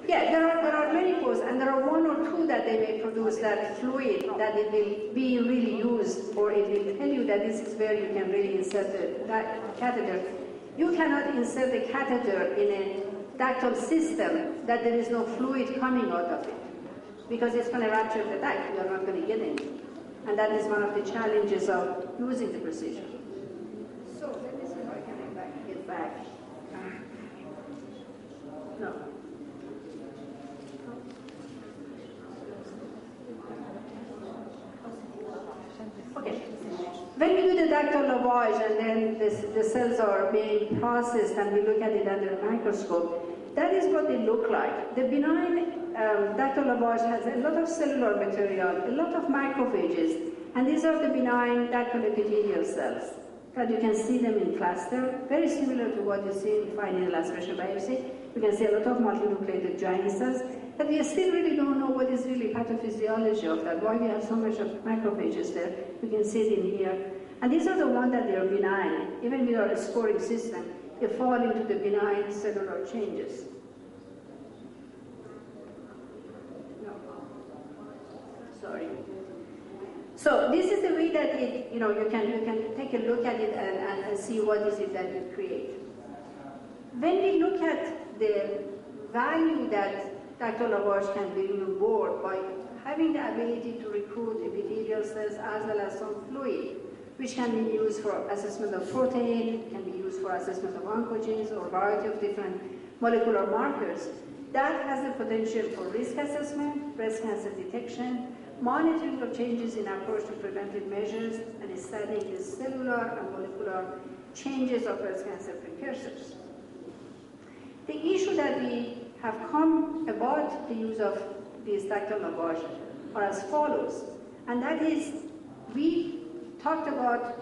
Yeah, there are many pores, and there are one or two that they may produce that fluid that it will be really used, or it will tell you that this is where you can really insert the catheter. You cannot insert the catheter in a ductal system that there is no fluid coming out of it, because it's going to rupture the duct. You are not going to get any. And that is one of the challenges of using the procedure. So let me see if I can get back. No. Okay. When we do the ductal lavage and then the cells are being processed and we look at it under a microscope, that is what they look like. The benign ductal lavage has a lot of cellular material, a lot of macrophages, and these are the benign ductal epithelial cells that you can see them in cluster, very similar to what you see in fine needle aspiration biopsy. You can see a lot of multinucleated giant cells, but we still really don't know what is really pathophysiology of that, why we have so much of macrophages there. You can see it in here. And these are the ones that they are benign. Even with our scoring system, they fall into the benign cellular changes. No. Sorry. So this is the way that it, you can take a look at it and see what is it that you create. When we look at the value that ductal lavage can bring on board by having the ability to recruit epithelial cells as well as some fluid, which can be used for assessment of protein, can be used for assessment of oncogenes or a variety of different molecular markers, that has the potential for risk assessment, breast cancer detection, monitoring of changes in approach to preventive measures, and studying the cellular and molecular changes of breast cancer precursors. The issue that we have come about the use of these ductal lavage are as follows, and that is, we talked about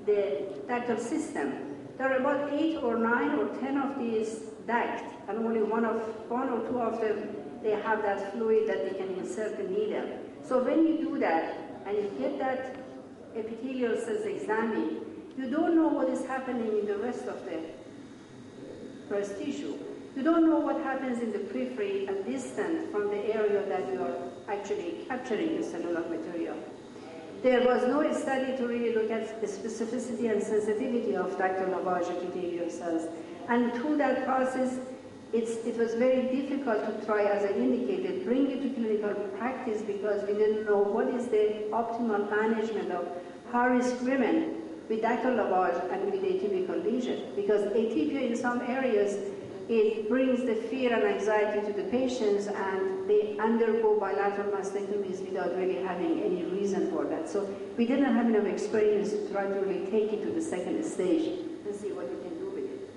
the ductal system. There are about 8 or 9 or 10 of these ducts, and only one or two of them, they have that fluid that they can insert the needle. So when you do that, and you get that epithelial cells examined, you don't know what is happening in the rest of the breast tissue. You don't know what happens in the periphery and distant from the area that you are actually capturing the cellular material. There was no study to really look at the specificity and sensitivity of ductal lavage epithelial cells. And through that process, it was very difficult to try, as I indicated, bring it to clinical practice because we didn't know what is the optimal management of high-risk women with ductal lavage and with atypical lesion. Because atypia in some areas, it brings the fear and anxiety to the patients, and they undergo bilateral mastectomies without really having any reason for that. So we didn't have enough experience to try to really take it to the second stage and see what you can do with it.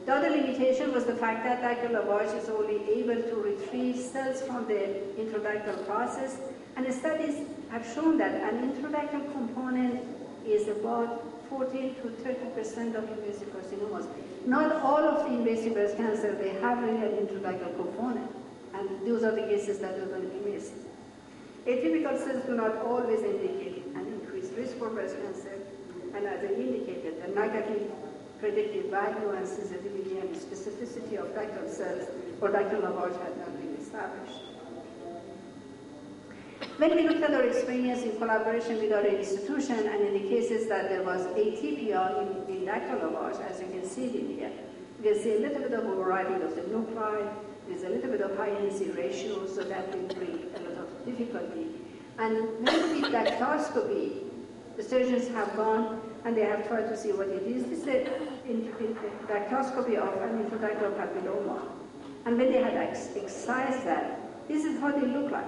The other limitation was the fact that ductal lavage is only able to retrieve cells from the intraductal process, and the studies have shown that an intraductal component is about 14 to 30% of invasive carcinomas. Not all of the invasive breast cancer, they have really an intraductal component, and those are the cases that are going to be missed. Atypical cells do not always indicate an increased risk for breast cancer, and as I indicated, the negative predictive value and sensitivity and specificity of ductal cells or ductal lavage had not been established. When we looked at our experience in collaboration with our institution and in the cases that there was atypia in ductal lavage, as you can see in here, you can see a little bit of overriding of the nuclei, there's a little bit of high NC ratio, so that will bring a lot of difficulty. And when we did dactoscopy, the surgeons have gone and they have tried to see what it is. This is a dactoscopy of an intraductal papilloma. And when they had excised that, this is how they look like.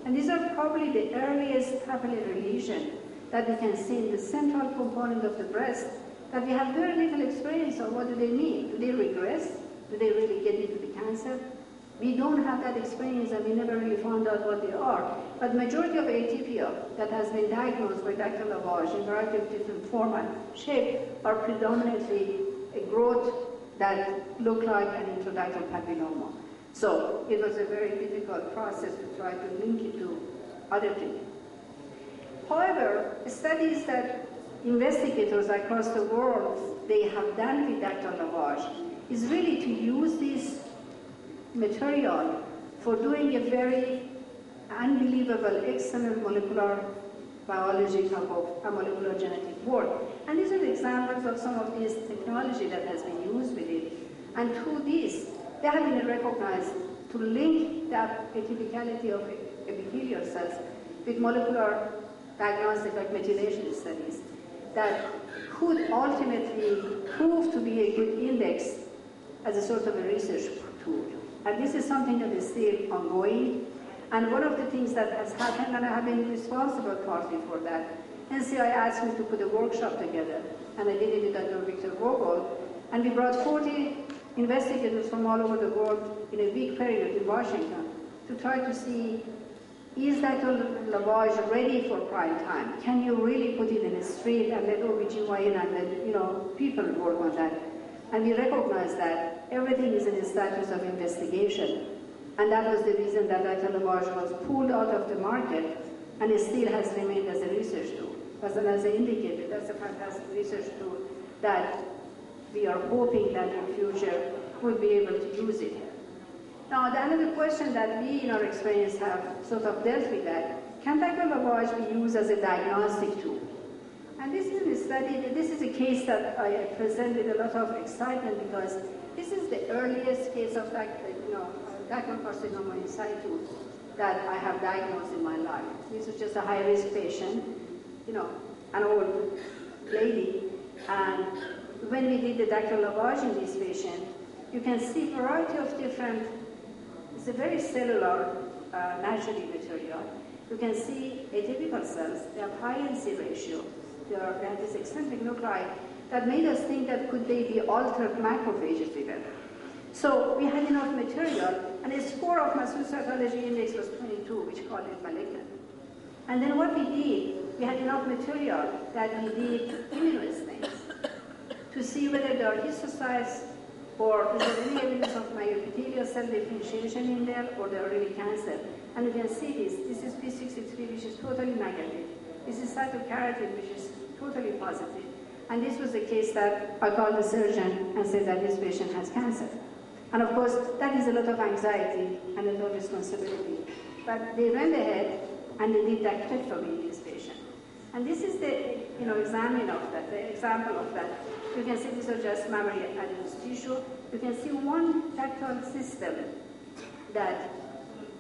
And these are probably the earliest papillary lesion that we can see in the central component of the breast that we have very little experience of. What do they mean? Do they regress? Do they really get into the cancer? We don't have that experience and we never really found out what they are. But majority of atypia that has been diagnosed by ductal lavage in a variety of different form and shape are predominantly a growth that look like an intraductal papilloma. So it was a very difficult process to try to link it to other things. However, studies that investigators across the world they have done with ductal lavage is really material for doing a very unbelievable, excellent molecular biology type of molecular genetic work. And these are the examples of some of this technology that has been used with it. And through this, they have been recognized to link the atypicality of epithelial cells with molecular diagnostic like methylation studies that could ultimately prove to be a good index as a sort of a research tool. And this is something that is still ongoing. And one of the things that has happened, and I have been responsible partly for that, NCI asked me to put a workshop together, and I did it with Dr. Victor Vogel, and we brought 40 investigators from all over the world in a week period in Washington to try to see, is dactyl lavage ready for prime time? Can you really put it in a street and let OBGYN and let people work on that? And we recognize that everything is in a status of investigation. And that was the reason that dactyl lavage was pulled out of the market, and it still has remained as a research tool. But as I indicated, that's a fantastic research tool that we are hoping that in future we'll be able to use it. Now, the another question that we in our experience have sort of dealt with that, can dactyl lavage be used as a diagnostic tool? And this is a study, this is a case that I present with a lot of excitement because this is the earliest case of dactyl carcinoma in situ that I have diagnosed in my life. This is just a high-risk patient, an old lady. And when we did the dactyl lavage in this patient, you can see a variety of different, it's a very cellular, naturally material. You can see atypical cells, they have high NC ratio, they have this eccentric nuclei that made us think that could they be altered macrophages even. So we had enough material, and the score of mass cytology index was 22, which called it malignant. And then what we did, we had enough material that we did immunostains to see whether there are histocytes or is there any evidence of myoepithelial cell differentiation in there, or they are really cancer. And you can see this. This is P63, which is totally negative. This is cytokeratin, which is totally positive. And this was the case that I called the surgeon and said that this patient has cancer. And of course, that is a lot of anxiety and a lot of responsibility. But they went ahead and they did dactylectomy in this patient. And this is the example of that. You can see these are just mammary adenoid tissue. You can see one tactile system that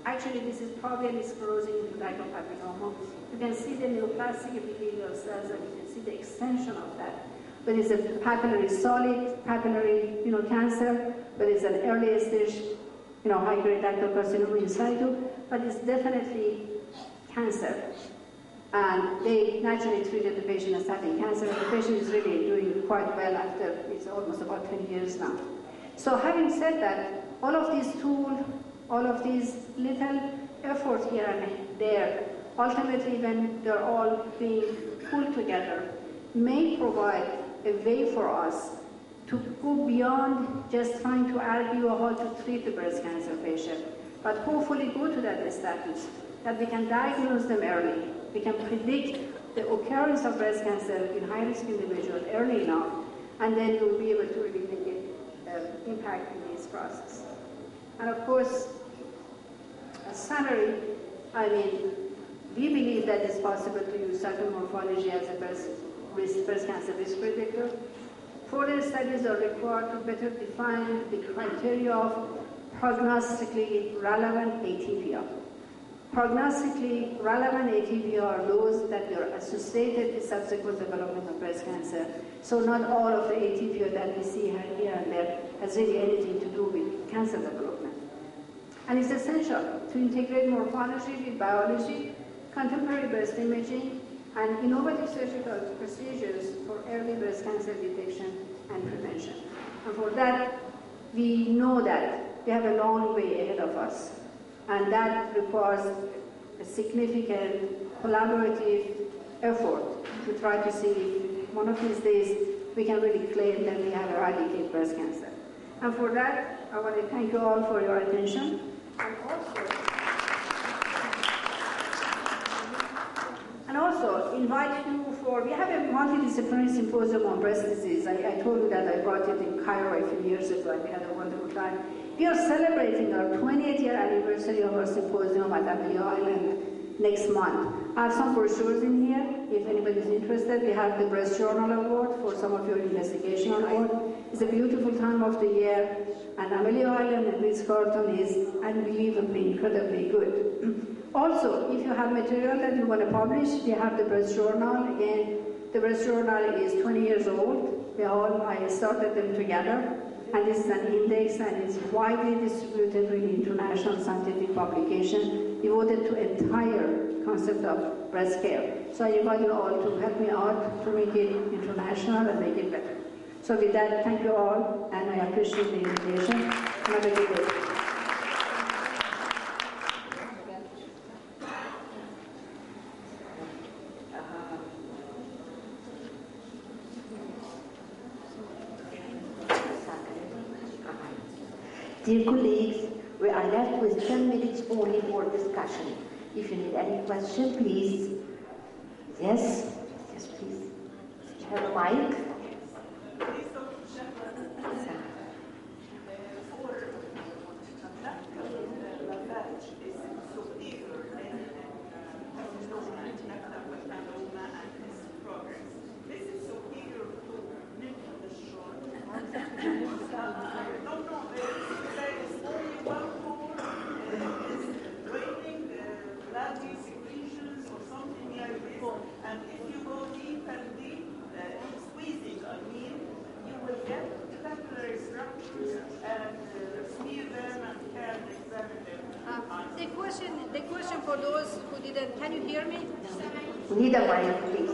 actually this is probably sclerosing glycopapilloma. You can see the neoplastic epithelial cells, and you can see the extension of that. But it's a papillary solid, papillary cancer, but it's an early stage, high-grade dactyl carcinoma in situ, but it's definitely cancer. And they naturally treated the patient as having cancer, and the patient is really doing quite well after, it's almost about 10 years now. So having said that, all of these tools, all of these little effort here and there, ultimately when they're all being pulled together, may provide a way for us to go beyond just trying to argue how to treat the breast cancer patient, but hopefully go to that status, that we can diagnose them early. We can predict the occurrence of breast cancer in high-risk individuals early enough, and then we'll be able to really make an impact in this process. And of course, a summary, we believe that it's possible to use cytomorphology as a breast cancer risk predictor. Further studies are required to better define the criteria of prognostically relevant atypia. Prognostically relevant atypia are those that are associated with subsequent development of breast cancer. So not all of the atypia that we see here and there has really anything to do with cancer development. And it's essential to integrate morphology with biology, contemporary breast imaging, and innovative surgical procedures for early breast cancer detection and prevention. And for that, we know that we have a long way ahead of us. And that requires a significant collaborative effort to try to see if one of these days we can really claim that we have eradicated breast cancer. And for that, I want to thank you all for your attention. And also invite you we have a multidisciplinary symposium on breast disease. I told you that I brought it in Cairo a few years ago, and we had a wonderful time. We are celebrating our 20th year anniversary of our symposium at Amelia Island next month. I have some brochures in here. If anybody is interested, we have the Breast Journal Award for some of your investigation award. It's a beautiful time of the year, and Amelia Island and Ritz-Carlton is unbelievably, incredibly good. Also, if you have material that you want to publish, we have the Breast Journal. Again, the Breast Journal is 20 years old. I started them together. And this is an index, and it's widely distributed in international scientific publication devoted to entire concept of breast care. So I invite you all to help me out to make it international and make it better. So with that, thank you all, and I appreciate the invitation. Have a good day. Dear colleagues, we are left with 10 minutes only for discussion. If you need any question, please. Yes? Yes, please. You have a mic? The question for those who didn't, can you hear me? We need a mic, please.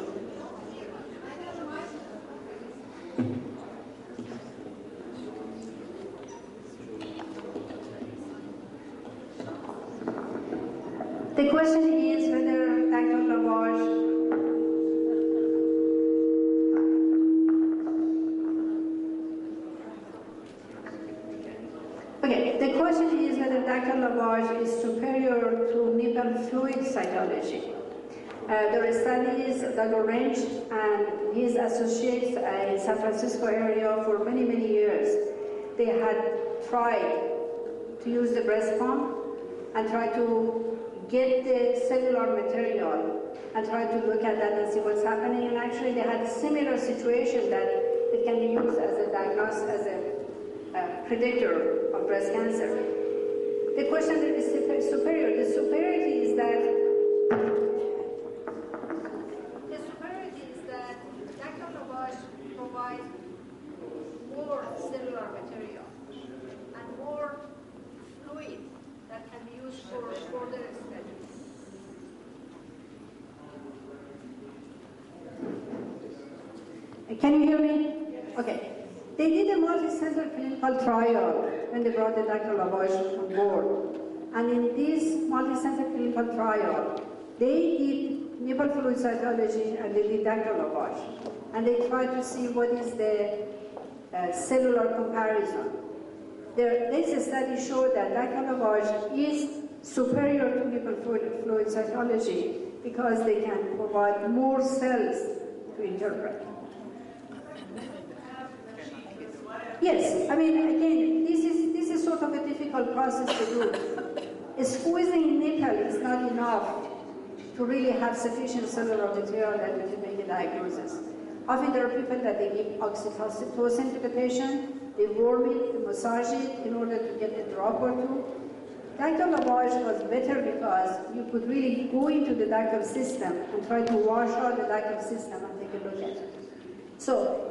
The question is whether Dr. Lavage the question is whether Dr. Lavage is superior to nipple fluid cytology. There are studies, Dr. Wrench and his associates in San Francisco area for many, many years. They had tried to use the breast pump and try to get the cellular material and try to look at that and see what's happening. And actually they had a similar situation that it can be used as a diagnosis, as a predictor of breast cancer. The question that is superior, the superiority is that Dr. Lavage provides more cellular material and more fluid that can be used for further studies. Can you hear me? Okay. They did a multi-center clinical trial when they brought the Dr. Lavage on board. And in this multi-center clinical trial, they did nipple fluid cytology and they did Dr. Lavage. And they tried to see what is the cellular comparison. Their latest study showed that Dr. Lavage is superior to nipple fluid cytology because they can provide more cells to interpret. Yes, I mean, again, this is sort of a difficult process to do. Squeezing nipple is not enough to really have sufficient cellular material that we can make a diagnosis. Often there are people that they give oxytocin to the patient, they warm it, they massage it in order to get a drop or two. Dr. Lavage was better because you could really go into the ductal system and try to wash out the ductal system and take a look at it. So,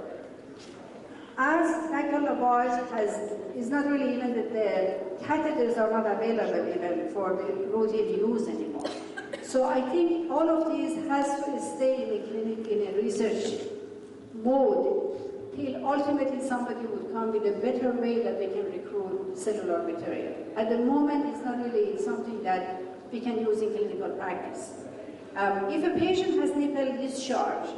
as Dr. Lavage is not really even that the catheters are not available even for the routine use anymore. So I think all of these has to stay in the clinic in a research mode till ultimately somebody would come with a better way that they can recruit cellular material. At the moment, it's not really something that we can use in clinical practice. If a patient has nipple discharge,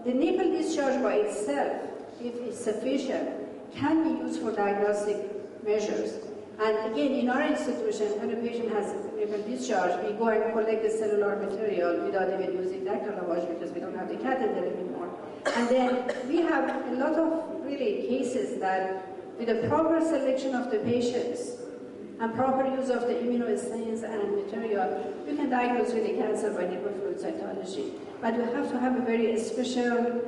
the nipple discharge by itself, if it's sufficient, can be used for diagnostic measures. And again, in our institution, when a patient has nipple discharge, we go and collect the cellular material without even using Dr. Lavage because we don't have the catheter anymore. And then we have a lot of really cases that with the proper selection of the patients and proper use of the immunostains and material, you can diagnose really cancer by liquid fluid cytology. But you have to have a very special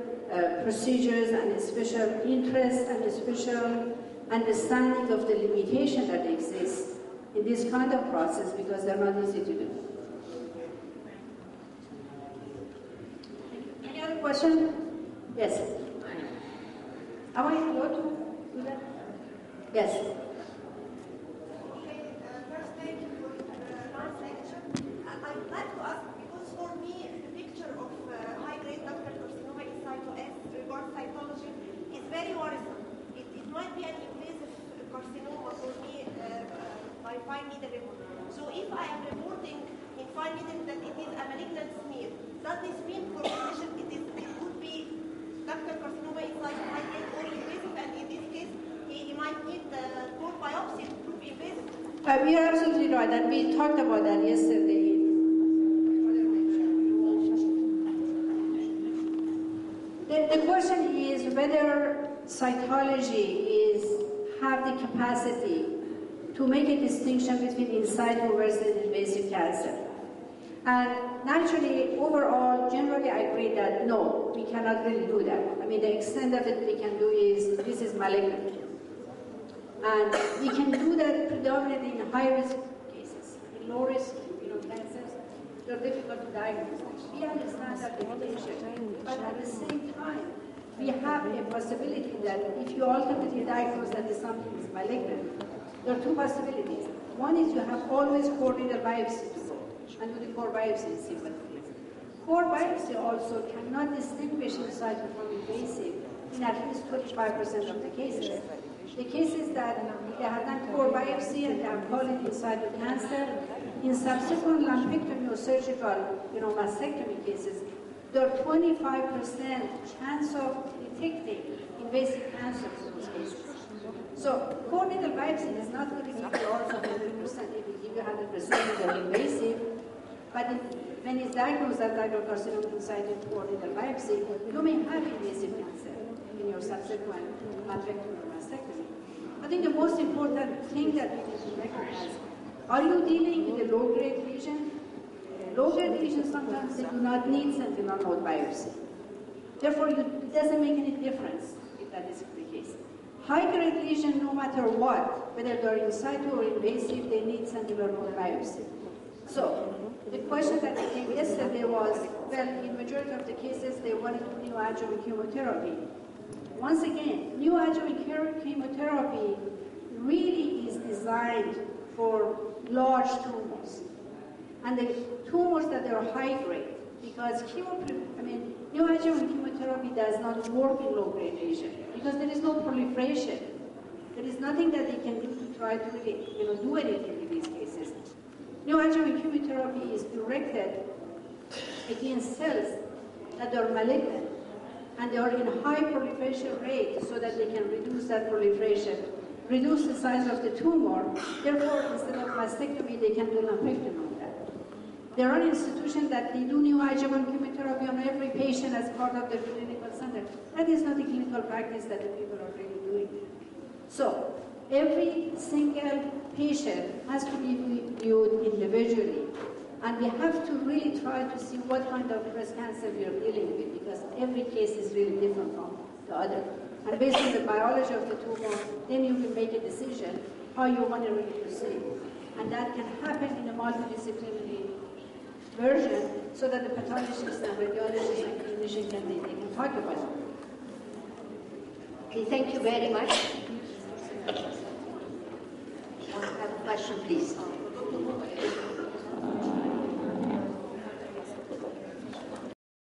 procedures and a special interest and a special understanding of the limitation that exists in this kind of process, because they're not easy to do. Any other question? Yes. Am I allowed to do that? Yes. Okay, first thank you for the nice lecture. I'd like to ask, because for me the picture of high-grade ductal carcinoma in cyto S regard cytology is very worrisome. It might be an invasive carcinoma for me by fine needle report. So if I am reporting in fine needle that it is a malignant smear, does this mean for physician it could be ductal carcinoma is like high-grade or invasive, and in this case he might need the core biopsy to prove invasive? You're absolutely right, and we talked about that yesterday. The question is whether cytology have the capacity to make a distinction between in situ versus invasive cancer. And naturally, overall, generally I agree that no, we cannot really do that. I mean, the extent of it we can do is, this is malignant. And we can do that predominantly in high-risk cases. In low-risk cancers, they're difficult to diagnose. We understand that limitation, but at the same time, we have a possibility that if you ultimately diagnose that something is malignant, there are two possibilities. One is you have always core needle biopsy to go, and do the core biopsy and see what it is. Core biopsy also cannot distinguish inside from invasive in at least 25% of the cases. The cases that they have done core biopsy and they have called it inside the cancer, in subsequent lumpectomy or surgical mastectomy cases, there are 25% chance of detecting invasive cancers in those cases. So core needle biopsy is not going to give you also 100%, it will give you 100% of invasive, but when it's diagnosed as carcinoma inside the core needle biopsy, you may have invasive cancer in your subsequent lumpectomy or mastectomy. I think the most important thing that we need to recognize, are you dealing with a low-grade lesion? Low-grade lesions sometimes they do not need sentinel node biopsy. Therefore, it doesn't make any difference if that is the case. High-grade lesion, no matter what, whether they're in situ or invasive, they need sentinel node biopsy. So, the question that I came yesterday was, well, in majority of the cases, they want to do neoadjuvant chemotherapy. Once again, neoadjuvant chemotherapy really is designed for large tumors. And the tumors that are high grade, because neoadjuvant chemotherapy does not work in low-grade lesion because there is no proliferation. There is nothing that they can do to try to really, do anything in these cases. Neoadjuvant chemotherapy is directed against cells that are malignant and they are in high proliferation rate so that they can reduce that proliferation, reduce the size of the tumor. Therefore, instead of mastectomy, they can do lumpectomy on that. There are institutions that they do neoadjuvant chemotherapy on every patient as part of the clinical center. That is not a clinical practice that the people are really doing. So, every single patient has to be viewed individually. And we have to really try to see what kind of breast cancer we are dealing with, because every case is really different from the other. And based on the biology of the tumor, then you will make a decision how you want to really proceed. And that can happen in a multidisciplinary version so that the pathologists and radiologists and clinicians can talk about it. Okay, thank you very much. I have a question, please.